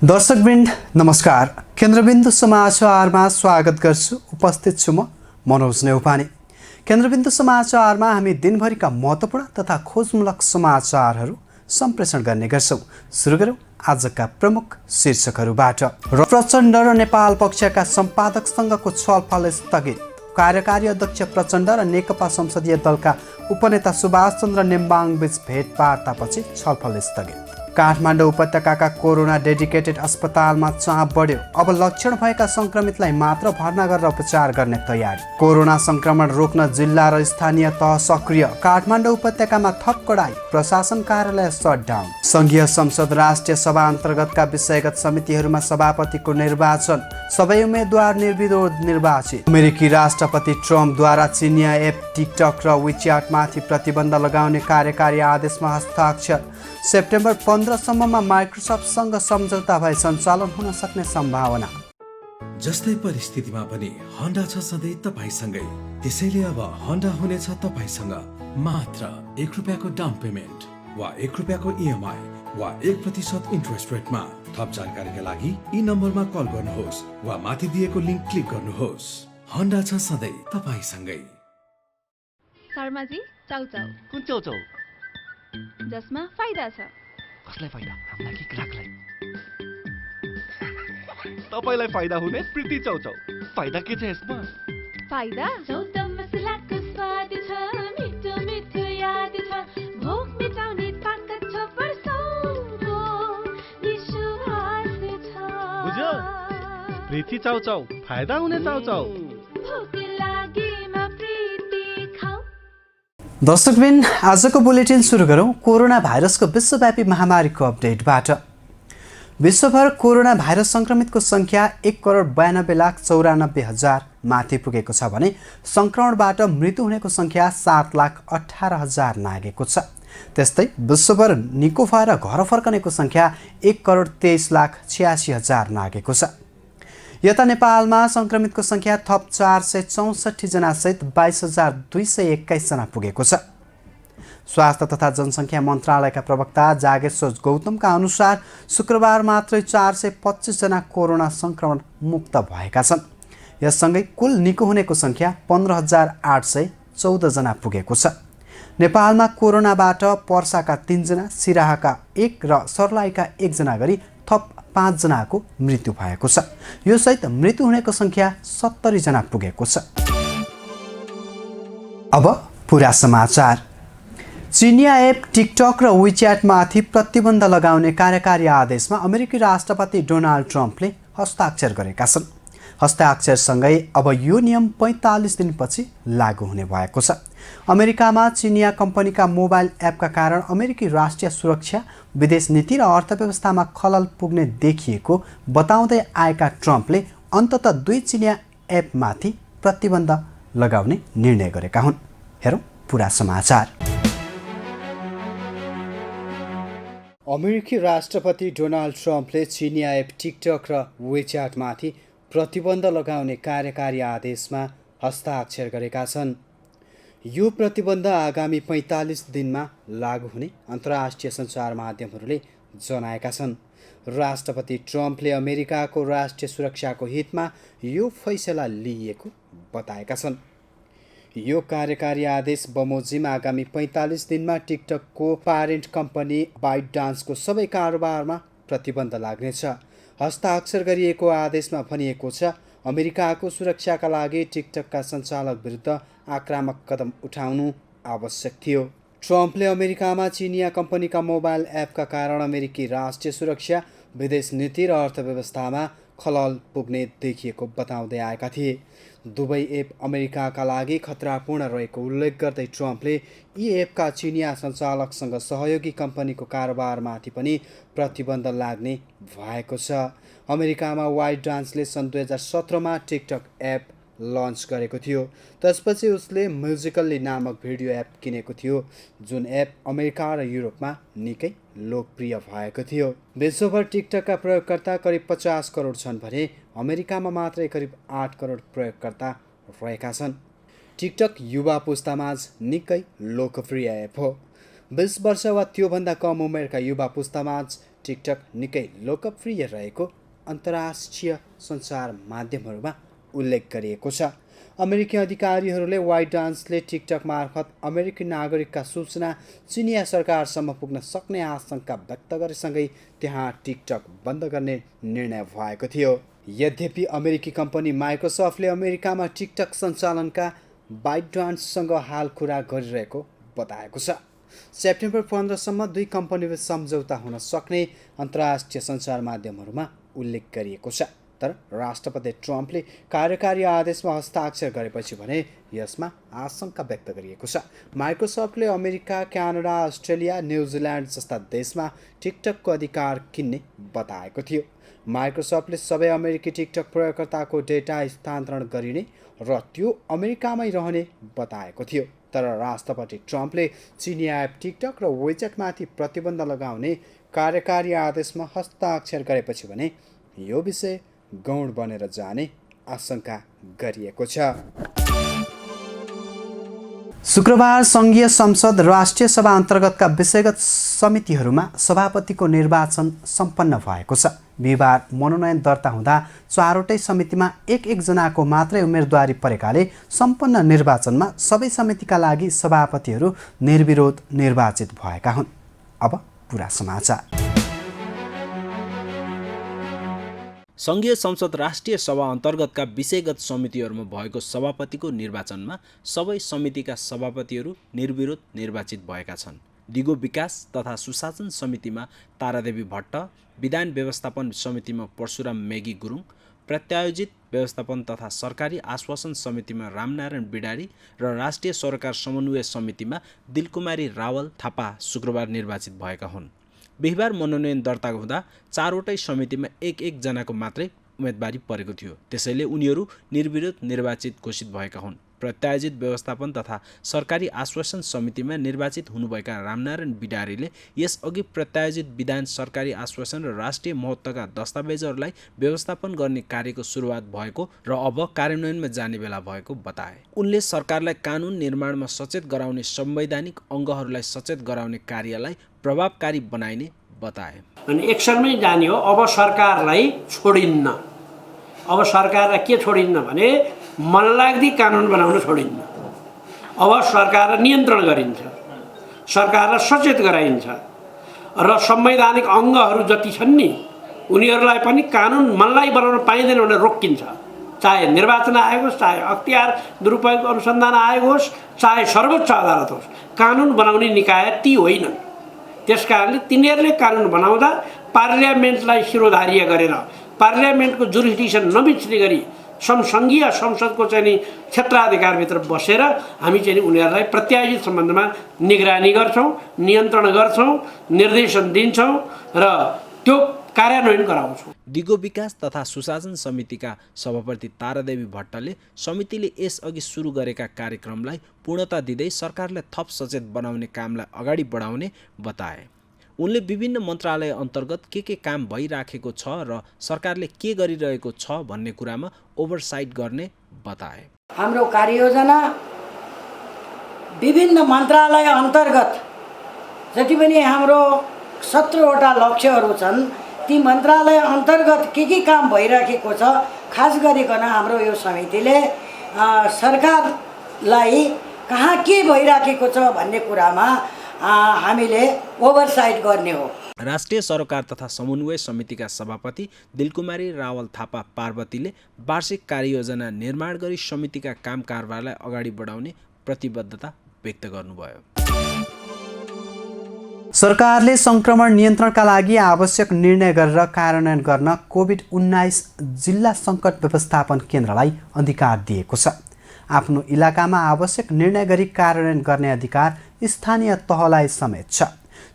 दर्शकवृन्द नमस्कार। केन्द्रबिन्दु समाचारमा स्वागत गर्छु। उपस्थित छु म मनोज नेउपाने। केन्द्रबिन्दु समाचारमा हामी दिनभरिका महत्त्वपूर्ण तथा खोजमूलक समाचारहरू सम्प्रेषण गर्ने गर्छौँ। सुरु गरौँ आजका प्रमुख शीर्षकहरूबाट। प्रचण्ड र नेपाल पक्षका सम्पादकसँगको छलफल स्थगित। कार्यकारी अध्यक्ष प्रचण्ड र नेकपा संसदीय दलका उपनेता सुभाष चन्द्र नेम्बाङ बीच भेटवार्तापछि छलफल स्थगित। काठमाडौँ उपत्यकाका कोरोना डेडिकेटेड अस्पतालमा चाप बढ्यो। अब लक्षण भएका संक्रमितलाई मात्र भर्ना गरेर उपचार गर्ने तयारी। कोरोना संक्रमण रोक्न जिल्ला र स्थानीय तह सक्रिय। काठमाडौँ उपत्यकामा थप कडाई। प्रशासन कार्यालय सटडाउन। संघीय संसद राष्ट्रिय सभा अन्तर्गतका विषयगत समितिहरूमा सभापतिको निर्वाचन। सबै उम्मेद्वार निर्विरोध निर्वाचित। अमेरिकी राष्ट्रपति ट्रम्पद्वारा चिनिया एप टिकटक र विच्याटमाथि प्रतिबन्ध लगाउने कार्यकारी आदेशमा हस्ताक्षर। सेप्टेम्बर 15 सम्ममा माइक्रोसफ्टसँग सम्झौता भए सञ्चालन हुन सक्ने सम्भावना। जस्तै परिस्थितिमा पनि होन्डा छ सधैँ तपाईसँगै। त्यसैले अब होन्डा हुनेछ तपाईसँग मात्र ₹1 डाउन पेमेन्ट वा ₹1 EMI वा 1% इन्ट्रेस्ट रेटमा। थप जानकारीका लागि यी नम्बरमा कल गर्नुहोस् वा माथि दिएको लिङ्क क्लिक गर्नुहोस्। होन्डा छ सधैँ तपाईसँगै। शर्माजी चाउचाउ। कुन चाउचाउ? जसमा फाइदा छ। कसलाई फाइदा? हामीलाई कि ग्राहकलाई? तपाईलाई फाइदा हुने प्रीति चाउचाउ। फाइदा के छ यसमा? फाइदा चौता मसलाको स्वाद छ, मिठो मिठो याद छ, भोक मिटाउने ताकत छ, वर्षौंको विश्वास छ। बुझ्यो? प्रीति चाउचाउ, फाइदा हुने चाउचाउ। भोक लागेमा प्रीति खाऊ। दर्शकबिन आजको बुलेटिन सुरु गरौँ कोरोना भाइरसको विश्वव्यापी महामारीको अपडेटबाट। विश्वभर कोरोना भाइरस संक्रमितको संख्या 1,92,94,000 माथि पुगेको छ भने संक्रमणबाट मृत्यु हुनेको संख्या 7,18,000 नागेको छ। त्यस्तै विश्वभर निको भएर घर फर्कनेको संख्या 1,23,86,000 नागेको छ। यता नेपालमा संक्रमितको संख्या थप 464 जना सहित 22,221 जना पुगेको छ। स्वास्थ्य तथा जनसङ्ख्या मन्त्रालयका प्रवक्ता जागेश्वर गौतमका अनुसार शुक्रबार मात्रै 425 जना कोरोना संक्रमण मुक्त भएका छन्। यससँगै कुल निको हुनेको संख्या 15,814 जना पुगेको छ। नेपालमा कोरोनाबाट पर्साका 3 जना, सिराहाका 1 र सर्लाहीका 1 जना गरी थप 5 जनाको मृत्यु भएको छ। यो सहित मृत्यु हुनेको संख्या 70 जना पुगेको छ। अब पुरा समाचार। चिनिया एप टिकटक र विच्याटमाथि प्रतिबन्ध लगाउने कार्यकारी आदेशमा अमेरिकी राष्ट्रपति डोनाल्ड ट्रम्पले हस्ताक्षर गरेका छन्। हस्ताक्षरसँगै अब यो नियम 45 दिनपछि लागू हुने भएको छ। अमेरिकामा चिनिया कम्पनीका मोबाइल एपका कारण अमेरिकी राष्ट्रिय सुरक्षा, विदेश नीति र अर्थव्यवस्थामा खलल पुग्ने देखिएको बताउँदै आएका ट्रम्पले अन्ततः 2 चिनिया एपमाथि प्रतिबन्ध लगाउने निर्णय गरेका हुन्। हेरौँ पुरा समाचार। अमेरिकी राष्ट्रपति डोनाल्ड ट्रम्पले चिनिया एप टिकटक र विच्याटमाथि प्रतिबन्ध लगाउने कार्यकारी आदेशमा हस्ताक्षर गरेका छन्। यो प्रतिबन्ध आगामी 45 दिनमा लागू हुने अन्तर्राष्ट्रिय सञ्चार माध्यमहरूले जनाएका छन्। राष्ट्रपति ट्रम्पले अमेरिकाको राष्ट्रिय सुरक्षाको हितमा यो फैसला लिएको बताएका छन्। यो कार्यकारी आदेश बमोजिम आगामी 45 दिनमा टिकटकको प्यारेन्ट कम्पनी बाइटडान्सको सबै कारोबारमा प्रतिबन्ध लाग्नेछ। हस्ताक्षर गरिएको आदेशमा भनिएको छ, अमेरिकाको सुरक्षाका लागि टिकटकका सञ्चालक विरुद्ध आक्रामक कदम उठाउनु आवश्यक थियो। ट्रम्पले अमेरिकामा चिनिया कम्पनीका मोबाइल एपका कारण अमेरिकी राष्ट्रिय सुरक्षा, विदेश नीति र अर्थव्यवस्थामा खलल पुग्ने देखिएको बताउँदै आएका थिए। दुवै एप अमेरिकाका लागि खतरापूर्ण रहेको उल्लेख गर्दै ट्रम्पले यी एपका चिनिया सञ्चालकसँग सहयोगी कम्पनीको कारोबारमाथि पनि प्रतिबन्ध लाग्ने भएको छ। अमेरिकामा बाइटडान्सले सन् 2017मा टिकटक एप लन्च गरेको थियो। त्यसपछि उसले म्युजिकल्ली नामक भिडियो एप किनेको थियो, जुन एप अमेरिका र युरोपमा निकै लोकप्रिय भएको थियो। विश्वभर टिकटकका प्रयोगकर्ता करिब 50 करोड छन् भने अमेरिकामा मात्रै करिब 8 करोड प्रयोगकर्ता रहेका छन्। टिकटक युवा पुस्तामाझ निकै लोकप्रिय एप हो। 20 वर्ष वा त्योभन्दा कम उमेरका युवा पुस्तामाझ टिकटक निकै लोकप्रिय रहेको अन्तर्राष्ट्रिय सञ्चार माध्यमहरूमा उल्लेख गरिएको छ। अमेरिकी अधिकारीहरूले वाइट डान्सले टिकटक मार्फत अमेरिकी नागरिकका सूचना चिनिया सरकारसम्म पुग्न सक्ने आशंका व्यक्त गरेसँगै त्यहाँ टिकटक बन्द गर्ने निर्णय भएको थियो। यद्यपि अमेरिकी कम्पनी माइक्रोसफ्टले अमेरिकामा टिकटक सञ्चालनका बाइट डान्ससँग हाल कुरा गरिरहेको बताएको छ। सेप्टेम्बर 15सम्म दुई कम्पनीबीच सम्झौता हुन सक्ने अन्तर्राष्ट्रिय सञ्चार माध्यमहरूमा उल्लेख गरिएको छ। तर राष्ट्रपति ट्रम्पले कार्यकारी आदेशमा हस्ताक्षर गरेपछि भने यसमा आशंका व्यक्त गरिएको छ। माइक्रोसफ्टले अमेरिका, क्यानाडा, अस्ट्रेलिया, न्युजिल्यान्ड जस्ता देशमा टिकटकको अधिकार किन्ने बताएको थियो। माइक्रोसफ्टले सबै अमेरिकी टिकटक प्रयोगकर्ताको डेटा हस्तान्तरण गरिने र त्यो अमेरिकामै रहने बताएको थियो। तर राष्ट्रपति ट्रम्पले चिनिया एप टिकटक र विचेटमाथि प्रतिबन्ध लगाउने कार्यकारी आदेशमा हस्ताक्षर गरेपछि भने यो विषय गौण बनेर जाने आशंका गरिएको छ। शुक्रबार सङ्घीय संसद राष्ट्रिय सभा अन्तर्गतका विषयगत समितिहरूमा सभापतिको निर्वाचन सम्पन्न भएको छ। बिहिबार मनोनयन दर्ता हुँदा 4वटै समितिमा एक जनाको मात्रै उम्मेदवारी परेकाले सम्पन्न निर्वाचनमा सबै समितिका लागि सभापतिहरू निर्विरोध निर्वाचित भएका हुन्। अब पुरा समाचार। सङ्घीय संसद राष्ट्रिय सभा अन्तर्गतका विषयगत समितिहरूमा भएको सभापतिको निर्वाचनमा सबै समितिका सभापतिहरू निर्विरोध निर्वाचित भएका छन्। दिगो विकास तथा सुशासन समितिमा तारादेवी भट्ट, विधान व्यवस्थापन समितिमा परशुराम मेगी गुरुङ, प्रत्यायोजित व्यवस्थापन तथा सरकारी आश्वासन समितिमा रामनारायण बिडारी र राष्ट्रिय सरकार समन्वय समितिमा दिलकुमारी रावल थापा शुक्रबार निर्वाचित भएका हुन्। बिहिबार मनोनयन दर्ता हुँदा 4वटै समितिमा एक जनाको मात्रै उम्मेदवारी परेको थियो। त्यसैले उनीहरू निर्विरोध निर्वाचित घोषित भएका हुन्। प्रत्यायोजित व्यवस्थापन तथा सरकारी आश्वासन समितिमा निर्वाचित हुनुभएका रामनारायण बिडारीले यसअघि प्रत्यायोजित विधान, सरकारी आश्वासन र राष्ट्रिय महत्त्वका दस्तावेजहरूलाई व्यवस्थापन गर्ने कार्यको सुरुवात भएको र अब कार्यान्वयनमा जाने बेला भएको बताए। उनले सरकारलाई कानुन निर्माणमा सचेत गराउने, संवैधानिक अङ्गहरूलाई सचेत गराउने कार्यलाई प्रभावकारी बनाइने बताए। अनि एक्सनमै जाने हो। अब सरकारलाई छोडिन्न। अब सरकारलाई के छोडिन्न भने मनलाग्दी कानुन बनाउन छोडिन्न। अब सरकारलाई नियन्त्रण गरिन्छ, सरकारलाई सचेत गराइन्छ र संवैधानिक अङ्गहरू जति छन् नि उनीहरूलाई पनि कानुन मनलाई बनाउन पाइँदैन भनेर रोकिन्छ। चाहे निर्वाचन आयोग होस्, चाहे अख्तियार दुरुपयोग अनुसन्धान आयोग होस्, चाहे सर्वोच्च अदालत होस्, कानुन बनाउने निकाय ती होइनन्। त्यसकारणले तिनीहरूले कानुन बनाउँदा पार्लियामेन्टलाई शिरोधार्य गरेर पार्लियामेन्टको जुरिस्डिक्सन नबिच्ने गरी संघीय संसदको चाहिँ नि क्षेत्राधिकारभित्र बसेर हामी चाहिँ उनीहरूलाई प्रत्यायोजित सम्बन्धमा निगरानी गर्छौँ, नियन्त्रण गर्छौँ, निर्देशन दिन्छौँ र त्यो कार्यान्वयन गराउँछौँ। दिगो विकास तथा सुशासन समितिका सभापति तारादेवी भट्टले समितिले यसअघि सुरु गरेका कार्यक्रमलाई पूर्णता दिँदै सरकारलाई थप सचेत बनाउने कामलाई अगाडि बढाउने बताए। उनले विभिन्न मन्त्रालय अन्तर्गत के काम भइराखेको छ र सरकारले के गरिरहेको छ भन्ने कुरामा ओभरसाइट गर्ने बताए। हाम्रो कार्ययोजना विभिन्न मन्त्रालय अन्तर्गत जति पनि हाम्रो 17वटा लक्ष्यहरू छन् ती मन्त्रालय अन्तर्गत के काम भइराखेको छ खास गरिकन हाम्रो यो समितिले सरकारलाई कहाँ के भइराखेको छ भन्ने कुरामा हामीले ओभरसाइट गर्ने हो। राष्ट्रिय सरकार तथा समन्वय समितिका सभापति दिलकुमारी रावल थापा पार्वतीले वार्षिक कार्ययोजना निर्माण गरी समितिका काम कारबारलाई अगाडि बढाउने प्रतिबद्धता व्यक्त गर्नुभयो। सरकारले सङ्क्रमण नियन्त्रणका लागि आवश्यक निर्णय गरेर कार्यान्वयन गर्न कोभिड-19 जिल्ला सङ्कट व्यवस्थापन केन्द्रलाई अधिकार दिएको छ। आफ्नो इलाकामा आवश्यक निर्णय गरी कार्यान्वयन गर्ने अधिकार स्थानीय तहलाई समेत छ।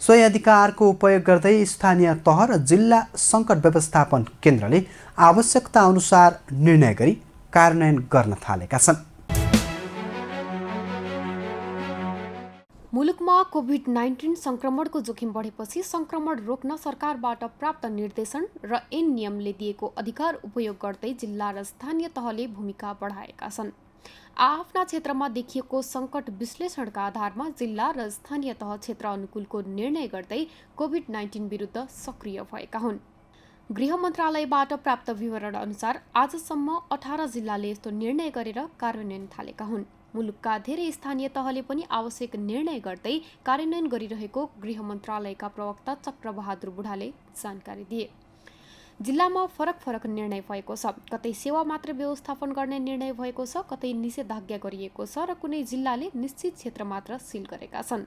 सोही अधिकारको उपयोग गर्दै स्थानीय तह र जिल्ला सङ्कट व्यवस्थापन केन्द्रले आवश्यकता अनुसार निर्णय गरी कार्यान्वयन गर्न थालेका छन्। मुलुकमा कोभिड-19 संक्रमणको जोखिम बढेपछि संक्रमण रोक्न सरकारबाट प्राप्त निर्देशन र ऐन नियमले दिएको अधिकार उपयोग गर्दै जिल्ला र स्थानीय तहले भूमिका बढाएका छन्। आफ्ना क्षेत्रमा देखिएको सङ्कट विश्लेषणका आधारमा जिल्ला र स्थानीय तह क्षेत्र अनुकूलको निर्णय गर्दै कोभिड-19 विरुद्ध सक्रिय भएका हुन्। गृह मन्त्रालयबाट प्राप्त विवरण अनुसार आजसम्म 18 जिल्लाले यस्तो निर्णय गरेर कार्यान्वयन थालेका हुन्। मुलुकका धेरै स्थानीय तहले पनि आवश्यक निर्णय गर्दै कार्यान्वयन गरिरहेको गृह मन्त्रालयका प्रवक्ता चक्रबहादुर बुढाले जानकारी दिए। जिल्लामा फरक फरक निर्णय भएको छ। कतै सेवा मात्र व्यवस्थापन गर्ने निर्णय भएको छ, कतै निषेधाज्ञा गरिएको छ र कुनै जिल्लाले निश्चित क्षेत्र मात्र सिल गरेका छन्।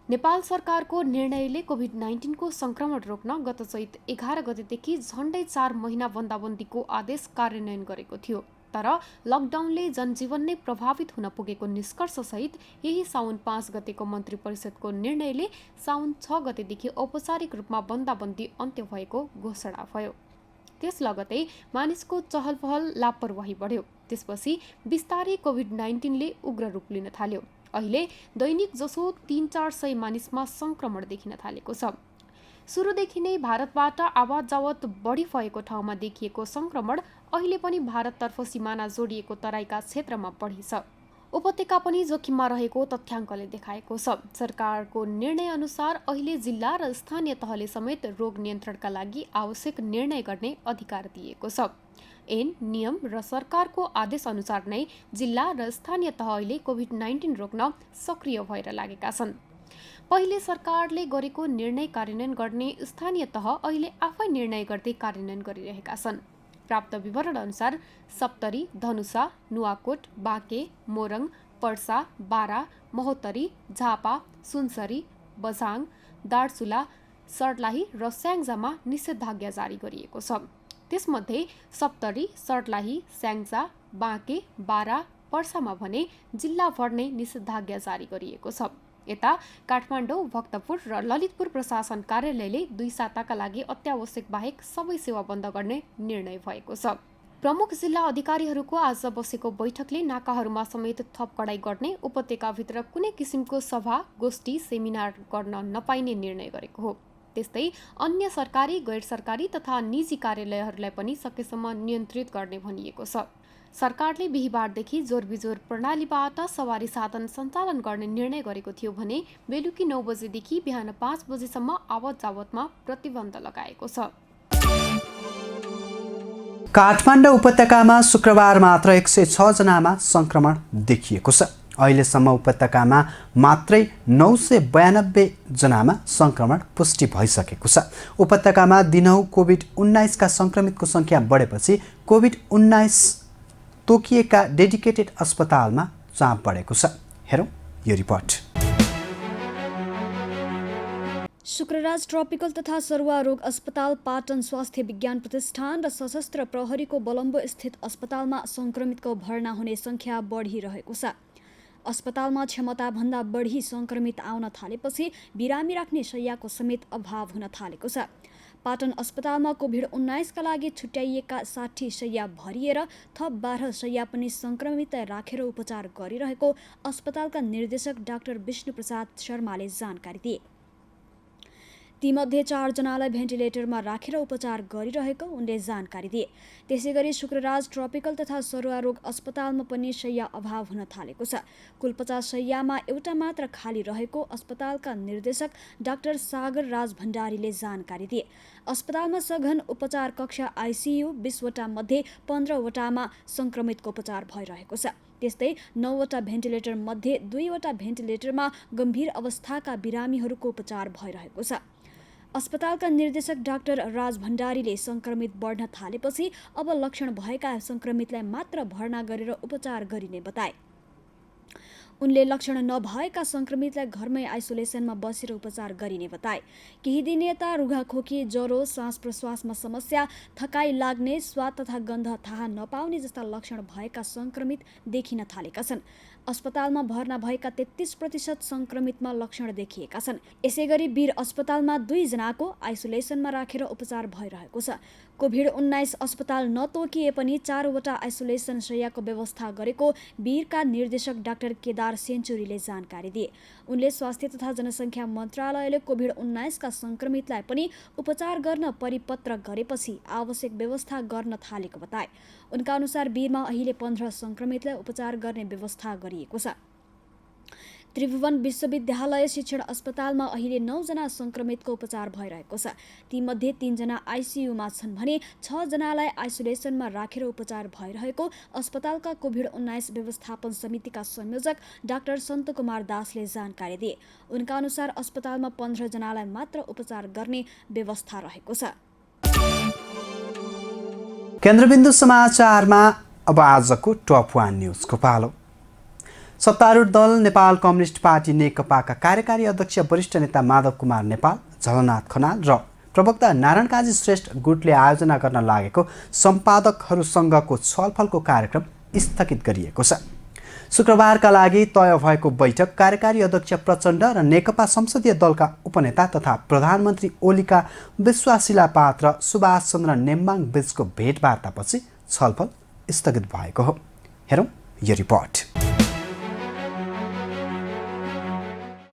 नेपाल सरकारको निर्णयले कोभिड-19 को संक्रमण रोक्न गत चैत 11 गतेदेखि झण्डै 4 महिना बन्दाबन्दीको आदेश कार्यान्वयन गरेको थियो। तर लकडाउनले जनजीवन नै प्रभावित हुन पुगेको निष्कर्षसहित यही साउन 5 गतेको मन्त्री परिषदको निर्णयले साउन 6 गतेदेखि औपचारिक रूपमा बन्दाबन्दी अन्त्य भएको घोषणा भयो। त्यस लगतै मानिसको चहलपहल लापरवाही बढ्यो। त्यसपछि बिस्तारै कोभिड-19 ले उग्र रूप लिन थाल्यो। अहिले दैनिक जसो 300-400 मानिसमा संक्रमण देखिन थालेको छ। सुरुदेखि नै भारतबाट आवाज जावत बढी भएको ठाउँमा देखिएको संक्रमण अहिले पनि भारततर्फ सिमाना जोडिएको तराईका क्षेत्रमा बढी छ। उपत्यका पनि जोखिममा रहेको तथ्याङ्कले देखाएको छ। सरकारको निर्णय अनुसार अहिले जिल्ला र स्थानीय तहले समेत रोग नियन्त्रणका लागि आवश्यक निर्णय गर्ने अधिकार दिएको छ। ऐन नियम र सरकारको आदेश अनुसार नै जिल्ला र स्थानीय तह अहिले कोभिड-19 रोक्न सक्रिय भएर लागेका छन्। पहिले सरकारले गरेको निर्णय कार्यान्वयन गर्ने स्थानीय तह अहिले आफै निर्णय गर्दै कार्यान्वयन गरिरहेका छन्। प्राप्त विवरण अनुसार सप्तरी, धनुषा, नुवाकोट, बाँके, मोरङ, पर्सा, बारा, महोत्तरी, झापा, सुनसरी, बझाङ, दार्चुला, सर्लाही र स्याङ्जामा निषेधाज्ञा जारी गरिएको छ। त्यसमध्ये सप्तरी, सर्लाही, स्याङ्जा, बाँके, बारा, पर्सामा भने जिल्लाभर नै निषेधाज्ञा जारी गरिएको छ। यता काठमाडौँ, भक्तपुर र ललितपुर प्रशासन कार्यालयले 2 साताका लागि अत्यावश्यक बाहेक सबै सेवा बन्द गर्ने निर्णय भएको छ। प्रमुख जिल्ला अधिकारीहरूको आज बसेको बैठकले नाकाहरूमा समेत थप कडाई गर्ने, उपत्यकाभित्र कुनै किसिमको सभा, गोष्ठी, सेमिनार गर्न नपाइने निर्णय गरेको हो। त्यस्तै अन्य सरकारी, गैर सरकारी तथा निजी कार्यालयहरूलाई पनि सकेसम्म नियन्त्रित गर्ने भनिएको छ। सरकारले बिहीबारदेखि जोरबिजोर प्रणालीबाट सवारी साधन सञ्चालन गर्ने निर्णय गरेको थियो भने बेलुकी 9 बजेदेखि बिहान 5 बजेसम्म आवत जावतमा प्रतिबन्ध लगाएको छ। काठमाडौँ उपत्यकामा शुक्रबार मात्र 106 जनामा संक्रमण देखिएको छ। अहिलेसम्म उपत्यकामा मात्रै 992 जनामा संक्रमण पुष्टि भइसकेको छ। उपत्यकामा दिनहुँ कोभिड-19 का संक्रमितको संख्या बढेपछि कोभिड-19 तोकिएका डेडिकेटेड अस्पतालमा चाप बढेको छ। हेरौँ यो रिपोर्ट। शुक्रराज ट्रपिकल तथा सरुवा रोग अस्पताल, पाटन स्वास्थ्य विज्ञान प्रतिष्ठान र सशस्त्र प्रहरीको बलम्बो स्थित अस्पतालमा संक्रमितको भर्ना हुने संख्या बढिरहेको छ। अस्पतालमा क्षमताभन्दा बढी संक्रमित आउन थालेपछि बिरामी राख्ने शय्याको समेत अभाव हुन थालेको छ। पाटन अस्पतालमा कोभिड-19 का लागि छुट्याइएका 60 शय्या भरिएर थप 12 शय्या पनि संक्रमित राखेर उपचार गरिरहेको अस्पतालका निर्देशक डाक्टर विष्णुप्रसाद शर्माले जानकारी दिए। तीमध्ये 4 जनालाई भेन्टिलेटरमा राखेर उपचार गरिरहेको उनले जानकारी दिए। त्यसैगरी शुक्रराज ट्रपिकल तथा सरुवा रोग अस्पतालमा पनि शय्या अभाव हुन थालेको छ। कुल 50 शय्यामा एउटा मात्र खाली रहेको अस्पतालका निर्देशक डाक्टर सागर राज भण्डारीले जानकारी दिए। अस्पतालमा सघन उपचार कक्ष आइसियु 20 वटा मध्ये 15 वटामा संक्रमितको उपचार भइरहेको छ। त्यस्तै 9 वटा भेन्टिलेटर मध्ये 2 वटा भेन्टिलेटरमा गम्भीर अवस्थाका बिरामीहरूको उपचार भइरहेको छ। अस्पतालका निर्देशक डाक्टर राज भण्डारीले संक्रमित बढ्न थालेपछि अब लक्षण भएका संक्रमितलाई मात्र भर्ना गरेर उपचार गरिने बताए। उनले लक्षण नभएका संक्रमितलाई घरमै आइसोलेसनमा बसेर उपचार गरिने बताए। केही दिन यता रुघाखोकी, ज्वरो, सास प्रश्वासमा समस्या, थकाइ लाग्ने, स्वाद तथा गन्ध थाहा नपाउने जस्ता लक्षण भएका संक्रमित देखिन थालेका छन्। अस्पतालमा भर्ना भएका 33% सङ्क्रमितमा लक्षण देखिएका छन्। यसैगरी वीर अस्पतालमा 2 जनाको आइसोलेसनमा राखेर उपचार भइरहेको छ। कोभिड-19 अस्पताल नतोकिए पनि 4 वटा आइसोलेसन शय्याको व्यवस्था गरेको वीरका निर्देशक डाक्टर केदार सेन्चुरीले जानकारी दिए। उनले स्वास्थ्य तथा जनसङ्ख्या मन्त्रालयले कोभिड-19 का सङ्क्रमितलाई पनि उपचार गर्न परिपत्र गरेपछि आवश्यक व्यवस्था गर्न थालेको बताए। उनका अनुसार वीरमा अहिले 15 सङ्क्रमितलाई उपचार गर्ने व्यवस्था गरिएको छ। त्रिभुवन विश्वविद्यालय शिक्षण अस्पतालमा अहिले 9 जना सङ्क्रमितको उपचार भइरहेको छ। तीमध्ये 3 जना आइसियुमा छन् भने 6 जनालाई आइसोलेसनमा राखेर उपचार भइरहेको अस्पतालका कोभिड-19 व्यवस्थापन समितिका संयोजक डाक्टर सन्त कुमार दासले जानकारी दिए। उनका अनुसार अस्पतालमा 15 जनालाई मात्र उपचार गर्ने व्यवस्था रहेको छ। केन्द्रबिन्दु समाचारमा अब आजको टप 1 न्युजको पालो। सत्तारूढ दल नेपाल कम्युनिस्ट पार्टी नेकपाका कार्यकारी अध्यक्ष वरिष्ठ नेता माधव कुमार नेपाल, झलनाथ खनाल र प्रवक्ता नारायण काजी श्रेष्ठ गुटले आयोजना गर्न लागेको सम्पादकहरूसँगको छलफलको कार्यक्रम स्थगित गरिएको छ। शुक्रबारका लागि तय भएको बैठक कार्यकारी अध्यक्ष प्रचण्ड र नेकपा संसदीय दलका उपनेता तथा प्रधानमन्त्री ओलीका विश्वासिला पात्र सुभाष चन्द्र नेम्बाङ बीचको भेटवार्तापछि छलफल स्थगित भएको हो। हेरौँ यो रिपोर्ट।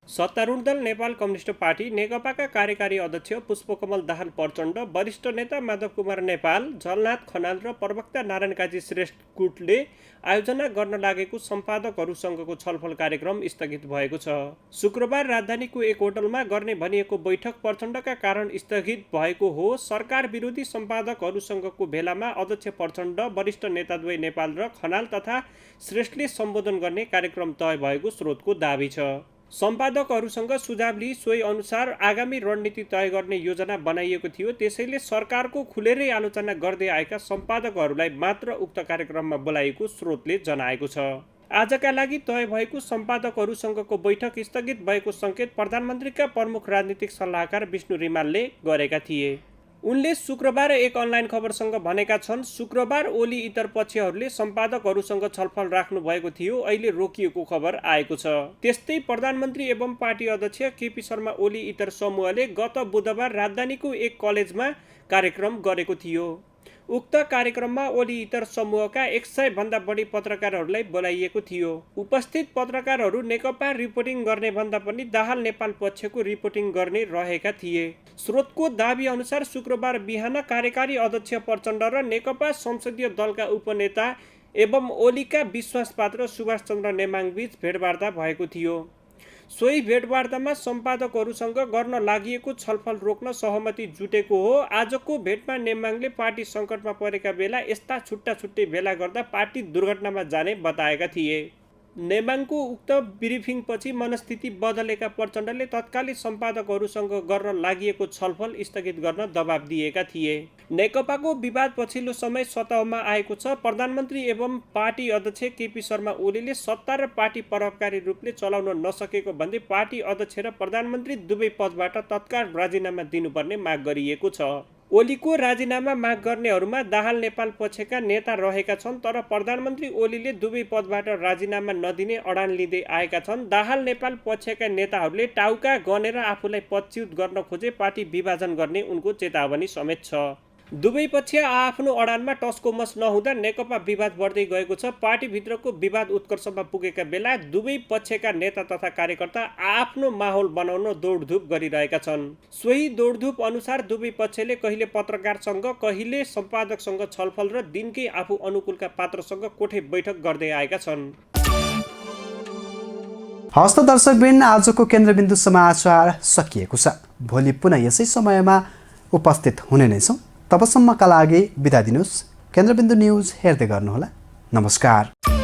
सत्तारूढ दल नेपाल कम्युनिस्ट पार्टी नेकपाका कार्यकारी अध्यक्ष पुष्पकमल दाहाल प्रचण्ड, वरिष्ठ नेता माधव कुमार नेपाल, झलनाथ खनाल र प्रवक्ता नारायण काजी श्रेष्ठ गुटले आयोजना गर्न लागेको सम्पादकहरूसँगको छलफल कार्यक्रम स्थगित भएको छ। शुक्रबार राजधानीको एक होटलमा गर्ने भनिएको बैठक प्रचण्डका कारण स्थगित भएको हो। सरकार विरोधी सम्पादकहरूसँगको भेलामा अध्यक्ष प्रचण्ड, वरिष्ठ नेताद्वय नेपाल र खनाल तथा श्रेष्ठले सम्बोधन गर्ने कार्यक्रम तय भएको स्रोतको दाबी छ। सम्पादकहरूसँग सुझाव लिई सोही अनुसार आगामी रणनीति तय गर्ने योजना बनाइएको थियो। त्यसैले सरकारको खुलेरै आलोचना गर्दै आएका सम्पादकहरूलाई मात्र उक्त कार्यक्रममा बोलाइएको स्रोतले जनाएको छ। आजका लागि तय भएको सम्पादकहरूसँगको बैठक स्थगित भएको सङ्केत प्रधानमन्त्रीका प्रमुख राजनीतिक सल्लाहकार विष्णु रिमालले गरेका थिए। उनले शुक्रबार एक अनलाइन खबरसँग भनेका छन्, शुक्रबार ओली इतर पक्षहरूले सम्पादकहरूसँग छलफल राख्नु भएको थियो, अहिले रोकिएको खबर आएको छ। त्यस्तै प्रधानमन्त्री एवं पार्टी अध्यक्ष केपी शर्मा ओली इतर समूहले गत बुधबार राजधानीको एक कलेजमा कार्यक्रम गरेको थियो। उक्त कार्यक्रममा ओली इतर समूहका 100 भन्दा बढी पत्रकारहरूलाई बोलाइएको थियो। उपस्थित पत्रकारहरू नेकपा रिपोर्टिङ गर्ने भन्दा पनि दाहाल नेपाल पक्षको रिपोर्टिङ गर्ने रहेका थिए। स्रोतको दाबी अनुसार शुक्रबार बिहान कार्यकारी अध्यक्ष प्रचण्ड र नेकपा संसदीय दलका उपनेता एवं ओलीका विश्वासपात्र सुभाष चन्द्र नेमाङ बीच भेटवार्ता भएको थियो। सोही भेटवार्तामा सम्पादकहरूसँग गर्न लागि छलफल रोक्न सहमति जुटेको हो। आजको भेटमा नेमाङले पार्टी सङ्कटमा परेका बेला यस्ता छुट्टा छुट्टै भेला गर्दा पार्टी दुर्घटनामा जाने बताएका थिए। नेमाङको उक्त ब्रिफिङपछि मनस्थिति बदलेका प्रचण्डले तत्कालीन सम्पादकहरूसँग गर्न लागि छलफल स्थगित गर्न दबाब दिएका थिए। नेकपाको विवाद पछिल्लो समय सतहमा आएको छ। प्रधानमन्त्री एवं पार्टी अध्यक्ष केपी शर्मा ओलीले सत्ता र पार्टी प्रभावकारी रूपले चलाउन नसकेको भन्दै पार्टी अध्यक्ष र प्रधानमन्त्री दुवै पदबाट तत्काल राजीनामा दिनुपर्ने माग गरिएको छ। ओलीको राजीनामा माग गर्नेहरूमा दाहाल नेपाल पक्षका नेता रहेका छन्, तर प्रधानमन्त्री ओलीले दुवै पदबाट राजीनामा नदिने अडान लिँदै आएका छन्। दाहाल नेपाल पक्षका नेताहरूले टाउका गनेर आफूलाई पदच्युत गर्न खोजे पार्टी विभाजन गर्ने उनको चेतावनी समेत छ। दुवै पक्ष आफ्नो अडानमा टस्कोमस नहुँदा नेकपा विवाद बढ्दै गएको छ। पार्टीभित्रको विवाद उत्कर्षमा पुगेका बेला दुवै पक्षका नेता तथा कार्यकर्ता आफ्नो माहौल बनाउन दौडधुप गरिरहेका छन्। सोही दौडधुप अनुसार दुवै पक्षले कहिले पत्रकारसँग, कहिले सम्पादकसँग छलफल र दिनकै आफू अनुकूलका पात्रसँग कोठे बैठक गर्दै आएका छन्। हस्त दर्शकवृन्द, आजको केन्द्रबिन्दु समाचार सकिएको छ। भोलि पुनः यसै समयमा उपस्थित हुने नै छौँ। तबसम्मका लागि बिदा दिनुहोस्। केन्द्रबिन्दु न्युज हेर्दै गर्नुहोला। नमस्कार।